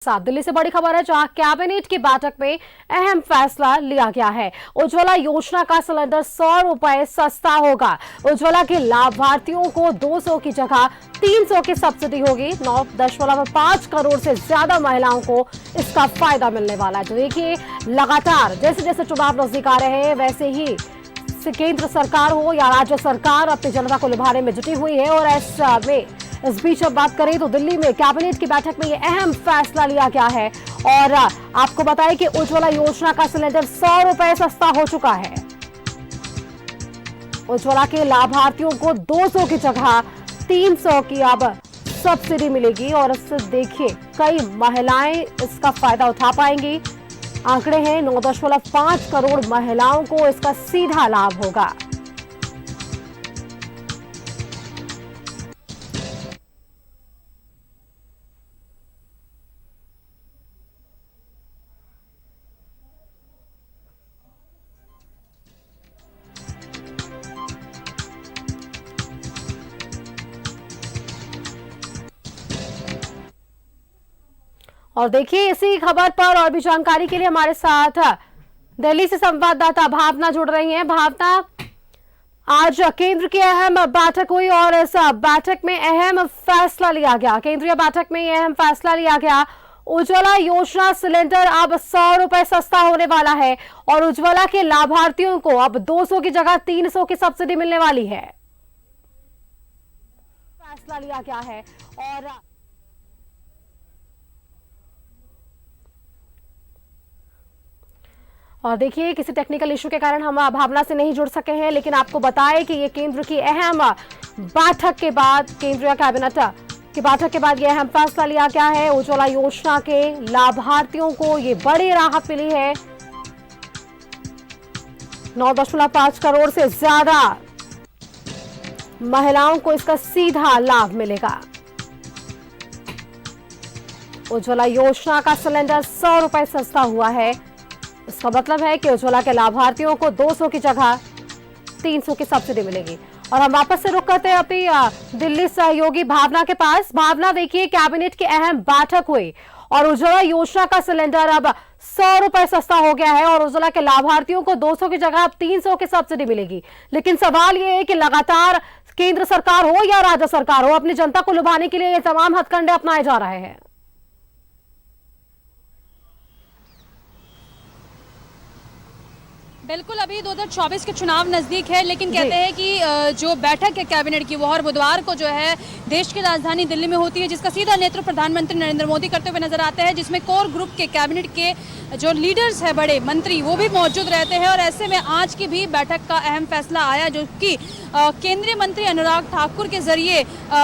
साथ दिल्ली से बड़ी खबर है, जहां कैबिनेट की बैठक में अहम फैसला लिया गया है। उज्ज्वला योजना का सिलेंडर 100 रुपए सस्ता होगा। उज्ज्वला के लाभार्थियों को 200 की जगह 300 की सब्सिडी होगी। 9.5 करोड़ से ज्यादा महिलाओं को इसका फायदा मिलने वाला है। तो देखिए, लगातार जैसे जैसे चुनाव नजदीक आ रहे हैं, वैसे ही केंद्र सरकार हो या राज्य सरकार अपनी जनता को लुभाने में जुटी हुई है। और इस बीच अब बात करें तो दिल्ली में कैबिनेट की बैठक में यह अहम फैसला लिया गया है। और आपको बताएं कि उज्ज्वला योजना का सिलेंडर 100 रुपए सस्ता हो चुका है। उज्ज्वला के लाभार्थियों को 200 की जगह 300 की अब सब्सिडी मिलेगी। और इससे देखिए, कई महिलाएं इसका फायदा उठा पाएंगी। आंकड़े हैं 9.5 करोड़ महिलाओं को इसका सीधा लाभ होगा। और देखिए, इसी खबर पर और भी जानकारी के लिए हमारे साथ दिल्ली से संवाददाता भावना जुड़ रही हैं। भावना, आज केंद्र की अहम बैठक हुई और इस बैठक में अहम फैसला लिया गया। केंद्रीय बैठक में यह अहम फैसला लिया गया। उज्ज्वला योजना सिलेंडर अब 100 रुपए सस्ता होने वाला है और उज्ज्वला के लाभार्थियों को अब 200 की जगह 300 की सब्सिडी मिलने वाली है। फैसला लिया गया है। और देखिए, किसी टेक्निकल इशू के कारण हम भावना से नहीं जुड़ सके हैं, लेकिन आपको बताएं कि ये केंद्र की अहम बैठक के बाद, केंद्रीय कैबिनेट की बैठक के बाद यह अहम फैसला लिया गया है। उज्ज्वला योजना के लाभार्थियों को ये बड़ी राहत मिली है। 9.5 करोड़ से ज्यादा महिलाओं को इसका सीधा लाभ मिलेगा। उज्ज्वला योजना का सिलेंडर 100 रुपए सस्ता हुआ है। इसका मतलब है कि उज्ज्वला के लाभार्थियों को 200 की जगह 300 की सब्सिडी मिलेगी। और हम वापस से रुक करते हैं अपनी दिल्ली सहयोगी भावना के पास। भावना, देखिए, कैबिनेट की अहम बैठक हुई और उज्ज्वला योजना का सिलेंडर अब 100 रुपए सस्ता हो गया है और उज्ज्वला के लाभार्थियों को 200 की जगह अब 300 की सब्सिडी मिलेगी। लेकिन सवाल यह है कि लगातार केंद्र सरकार हो या राज्य सरकार हो, अपनी जनता को लुभाने के लिए ये तमाम हथकंडे अपनाए जा रहे हैं। बिल्कुल, अभी 2024 के चुनाव नज़दीक है, लेकिन कहते हैं कि जो बैठक है कैबिनेट की, वो हर बुधवार को जो है देश की राजधानी दिल्ली में होती है, जिसका सीधा नेतृत्व प्रधानमंत्री नरेंद्र मोदी करते हुए नजर आते हैं, जिसमें कोर ग्रुप के कैबिनेट के जो लीडर्स है, बड़े मंत्री, वो भी मौजूद रहते हैं। और ऐसे में आज की भी बैठक का अहम फैसला आया, जो कि केंद्रीय मंत्री अनुराग ठाकुर के जरिए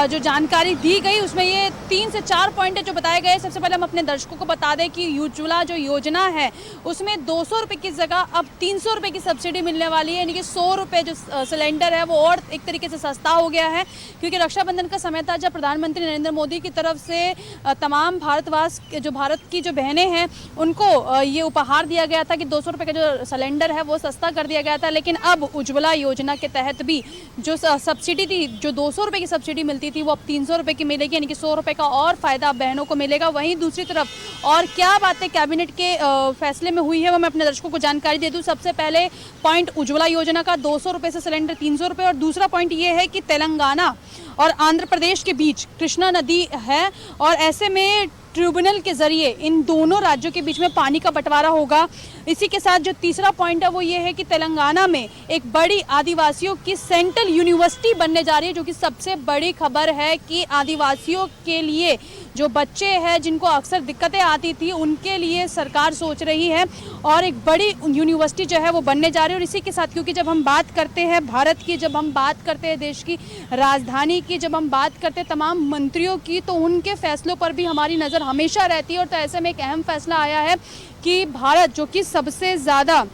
जो जानकारी दी गई, उसमें ये 3 से 4 पॉइंट जो बताए गए। सबसे पहले हम अपने दर्शकों को बता दें कि उज्ज्वला जो योजना है, उसमें 200 रुपये की जगह अब 300 रुपये की सब्सिडी मिलने वाली है। यानी कि 100 रुपये जो सिलेंडर है वो और एक तरीके से सस्ता हो गया है, क्योंकि रक्षाबंधन का समय था जब प्रधानमंत्री नरेंद्र मोदी की तरफ से तमाम भारत की जो बहनें हैं, उनको ये उपहार दिया गया था कि 200 रुपये का जो सिलेंडर है वो सस्ता कर दिया गया था। लेकिन अब उज्ज्वला योजना के तहत भी जो सब्सिडी थी, जो 200 रुपये की सब्सिडी मिलती थी, वो अब 300 रुपये की मिलेगी। यानी कि 100 रुपये का और फायदा बहनों को मिलेगा। वहीं दूसरी तरफ और क्या बातें कैबिनेट के फैसले में हुई है, वो मैं अपने दर्शकों को जानकारी दे दूं। सबसे पहले पॉइंट उज्ज्वला योजना का 200 रुपये से सिलेंडर 300 रुपये। और दूसरा पॉइंट ये है कि तेलंगाना और आंध्र प्रदेश के बीच कृष्णा नदी है और ऐसे में ट्रिब्यूनल के जरिए इन दोनों राज्यों के बीच में पानी का बंटवारा होगा। इसी के साथ जो तीसरा पॉइंट है वो ये है कि तेलंगाना में एक बड़ी आदिवासियों की सेंट्रल यूनिवर्सिटी बनने जा रही है, जो कि सबसे बड़ी खबर है कि आदिवासियों के लिए जो बच्चे हैं, जिनको अक्सर दिक्कतें आती थी, उनके लिए सरकार सोच रही है और एक बड़ी यूनिवर्सिटी जो है वो बनने जा रही है। और इसी के साथ, क्योंकि जब हम बात करते हैं भारत की, जब हम बात करते हैं देश की राजधानी की, जब हम बात करते हैं तमाम मंत्रियों की, तो उनके फैसलों पर भी हमारी नज़र हमेशा रहती है। और तो ऐसे में एक अहम फैसला आया है कि भारत, जो कि सबसे ज़्यादा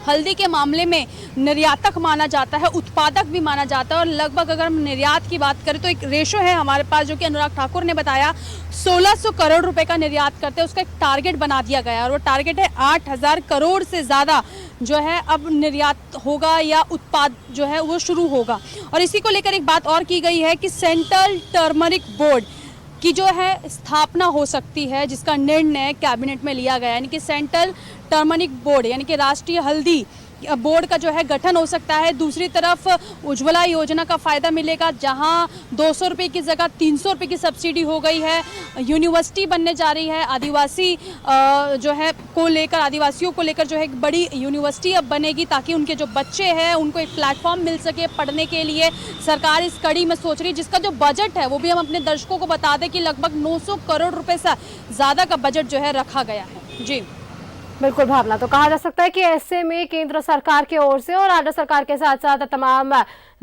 हल्दी के मामले में निर्यातक माना जाता है, उत्पादक भी माना जाता है, और लगभग अगर हम निर्यात की बात करें तो एक रेशो है हमारे पास, जो कि अनुराग ठाकुर ने बताया, 1600 करोड़ रुपए का निर्यात करते हैं। उसका एक टारगेट बना दिया गया और वो टारगेट है 8000 करोड़ से ज़्यादा जो है अब निर्यात होगा या उत्पाद जो है वो शुरू होगा। और इसी को लेकर एक बात और की गई है कि सेंट्रल टर्मरिक बोर्ड की जो है स्थापना हो सकती है, जिसका निर्णय कैबिनेट में लिया गया, यानी कि सेंट्रल टर्मरिक बोर्ड यानी कि राष्ट्रीय हल्दी बोर्ड का जो है गठन हो सकता है। दूसरी तरफ उज्ज्वला योजना का फ़ायदा मिलेगा, जहां 200 रुपये की जगह 300 रुपये की सब्सिडी हो गई है। यूनिवर्सिटी बनने जा रही है, आदिवासी जो है को लेकर, आदिवासियों को लेकर जो है एक बड़ी यूनिवर्सिटी अब बनेगी, ताकि उनके जो बच्चे हैं उनको एक प्लेटफॉर्म मिल सके पढ़ने के लिए। सरकार इस कड़ी में सोच रही है, जिसका जो बजट है वो भी हम अपने दर्शकों को बता दें कि लगभग 900 करोड़ रुपये से ज़्यादा का बजट जो है रखा गया है। जी बिल्कुल भावना, तो कहा जा सकता है कि ऐसे में केंद्र सरकार की ओर से और राज्य सरकार के साथ साथ तमाम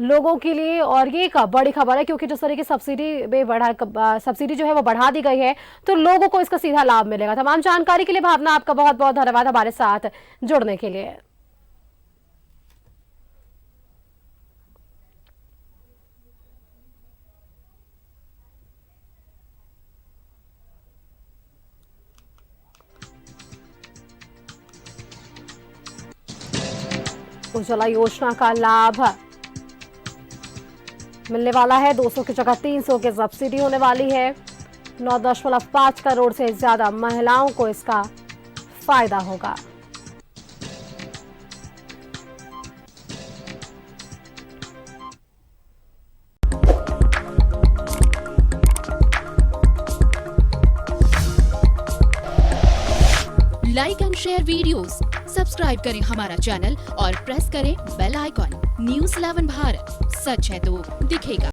लोगों के लिए और ये एक बड़ी खबर है, क्योंकि जिस तरह की सब्सिडी जो है वो बढ़ा दी गई है, तो लोगों को इसका सीधा लाभ मिलेगा। तमाम जानकारी के लिए भावना आपका बहुत बहुत धन्यवाद हमारे साथ जुड़ने के लिए। उज्ज्वला योजना का लाभ मिलने वाला है, 200 की जगह 300 की सब्सिडी होने वाली है। 9.5 करोड़ से ज्यादा महिलाओं को इसका फायदा होगा। Like and share videos, subscribe करें हमारा चैनल और प्रेस करें बेल आइकॉन। न्यूज़ 11 भारत, सच है तो दिखेगा।